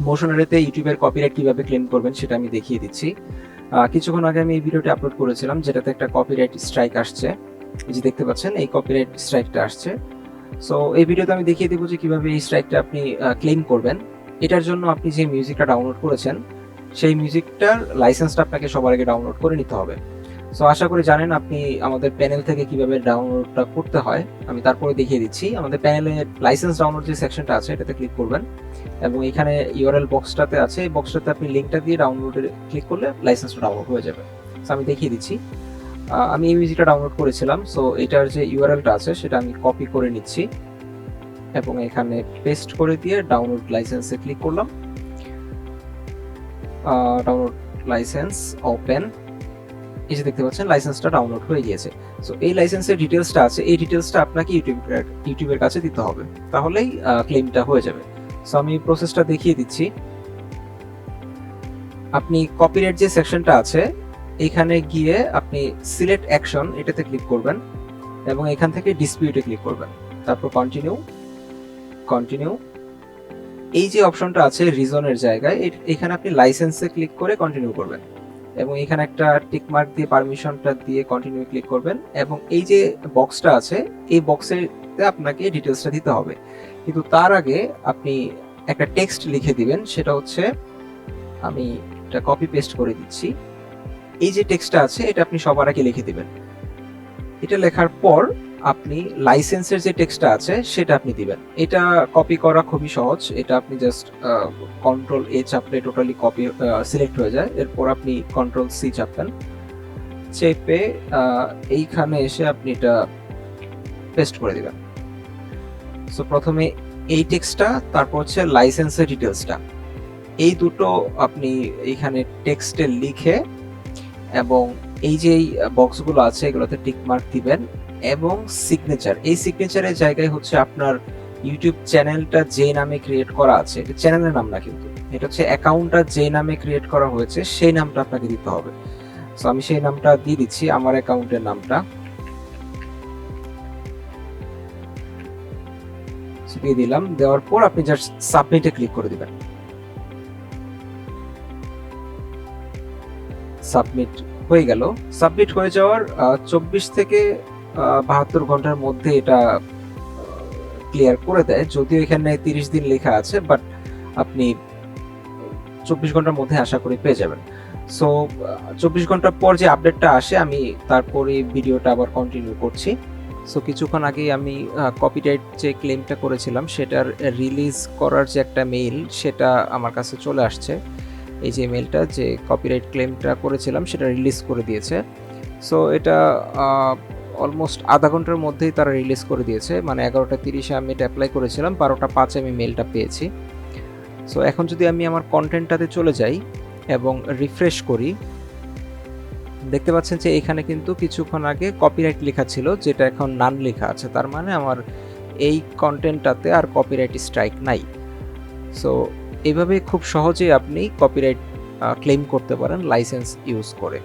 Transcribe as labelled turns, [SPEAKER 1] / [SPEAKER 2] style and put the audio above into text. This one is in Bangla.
[SPEAKER 1] মোশন অ্যারেতে ইউটিউবের কপিরাইট কিভাবে ক্লেম করবেন সেটা আমি দেখিয়ে দিচ্ছি। কিছুক্ষণ আগে আমি এই ভিডিওটি আপলোড করেছিলাম যেটাতে একটা কপিরাইট স্ট্রাইক আসছে। এই যে দেখতে পাচ্ছেন এই কপিরাইট স্ট্রাইকটা আসছে। সো এই ভিডিওতে আমি দেখিয়ে দেবো যে কিভাবে এই স্ট্রাইকটা আপনি ক্লেম করবেন। এটার জন্য আপনি যে মিউজিকটা ডাউনলোড করেছেন সেই মিউজিকটার লাইসেন্সটা আপনাকে সবার আগে ডাউনলোড করে নিতে হবে। সো আশা করি জানেন আপনি আমাদের প্যানেল থেকে কিভাবে ডাউনলোডটা করতে হয়। আমি তারপরে দেখিয়ে দিচ্ছি। আমাদের প্যানেলে লাইসেন্স ডাউনলোড যে সেকশনটা আছে এটাতে ক্লিক করবেন এবং এখানে ইউআরএল বক্সটাতে আছে, এই বক্সটাতে আপনি লিঙ্কটা দিয়ে ডাউনলোডে ক্লিক করলে লাইসেন্সটা ডাউনলোড হয়ে যাবে। সো আমি দেখিয়ে দিচ্ছি। আমি এই মিউজিকটা ডাউনলোড করেছিলাম। সো এটার যে ইউআরএলটা আছে সেটা আমি কপি করে নিচ্ছি এবং এখানে পেস্ট করে দিয়ে ডাউনলোড লাইসেন্সে ক্লিক করলাম। Download licence open. এই যে দেখতে পাচ্ছেন লাইসেন্সটা ডাউনলোড হয়ে গিয়েছে। সো এই লাইসেন্সের ডিটেলসটা আছে, এই ডিটেলসটা আপনাকে ইউটিউবের কাছে দিতে হবে, তাহলেই ক্লেমটা হয়ে যাবে। সো আমি প্রসেসটা দেখিয়ে দিচ্ছি। আপনি কপিরাইট যে সেকশনটা আছে এখানে গিয়ে আপনি সিলেক্ট অ্যাকশন এটাতে ক্লিক করবেন এবং এখান থেকে ডিসপিউটে ক্লিক করবেন, তারপর কন্টিনিউ। এই যে অপশনটা আছে রিজনের জায়গায় এখানে আপনি লাইসেন্সে ক্লিক করে কন্টিনিউ করবেন এবং এখানে একটা টিক মার্ক দিয়ে পারমিশনটা দিয়ে কন্টিনিউ ক্লিক করবেন এবং এই যে বক্সটা আছে এই বক্সেতে আপনাকে ডিটেলসটা দিতে হবে। কিন্তু তার আগে আপনি একটা টেক্সট লিখে দিবেন, সেটা হচ্ছে আমি এটা কপি পেস্ট করে দিচ্ছি। এই যে টেক্সটটা আছে এটা আপনি সবার আগে লিখে দিবেন। এটা লেখার পর আপনি লাইসেন্সের যে টেক্সটটা আছে সেটা আপনি দিবেন। এটা কপি করা খুবই সহজ। এটা আপনি জাস্ট কন্ট্রোল এ চাপলে টোটালি কপি সিলেক্ট হয়ে যায়। এরপর আপনি কন্ট্রোল সি চাপবেন, চেপে এইখানে এসে আপনি এটা পেস্ট করে দিবেন। সো প্রথমে এই টেক্সটটা, তারপর হচ্ছে লাইসেন্সের ডিটেলসটা, এই দুটো আপনি এইখানে টেক্সটে লিখে এবং এই যে বক্সগুলো আছে এগুলোতে টিক মার্ক দিবেন এবং সিগনেচার, এই সিগনেচারের জায়গায় হচ্ছে আপনার ইউটিউব চ্যানেলটা যে নামে ক্রিয়েট করা আছে, এটা চ্যানেলের নাম না কিন্তু, এটা হচ্ছে অ্যাকাউন্টটা যে নামে ক্রিয়েট করা হয়েছে সেই নামটা আপনাকে দিতে হবে। সো আমি সেই নামটা দিয়ে দিচ্ছি, আমার অ্যাকাউন্টের নামটা দিয়ে দিলাম। দেওয়ার পর আপনি জাস্ট সাবমিটে ক্লিক করে দিবেন। সাবমিট হয়ে গেল। সাবমিট হয়ে যাওয়ার 24 থেকে 72 ঘন্টার মধ্যে এটা ক্লিয়ার করে দেয়। যদিও এখানে 30 দিন লেখা আছে, বাট আপনি 24 ঘন্টার মধ্যে আশা করি পেয়ে যাবেন। সো 24 ঘন্টা পর যে আপডেটটা আসে আমি তারপরে ভিডিওটা আবার কন্টিনিউ করছি। সো কিছুক্ষণ আগেই আমি কপিরাইট যে ক্লেমটা করেছিলাম সেটার রিলিজ করার যে একটা মেইল সেটা আমার কাছে চলে আসছে। এই যে মেইলটা যে কপিরাইট ক্লেমটা করেছিলাম সেটা রিলিজ করে দিয়েছে। সো এটা অলমোস্ট আধা ঘন্টার মধ্যেই তারা রিলিজ করে দিয়েছে। মানে 11:30 আমি এটা অ্যাপ্লাই করেছিলাম, 12:05 আমি মেইলটা পেয়েছি। সো এখন যদি আমি আমার কন্টেন্টটাতে চলে যাই এবং রিফ্রেশ করি, দেখতে পাচ্ছেন যে এখানে কিন্তু কিছুক্ষণ আগে কপিরাইট লেখা ছিল যেটা এখন নান লেখা আছে, তার মানে আমার এই কন্টেন্টটাতে আর কপিরাইট স্ট্রাইক নাই। সো এইভাবে খুব সহজেই আপনি কপিরাইট ক্লেম করতে পারেন লাইসেন্স ইউজ করে।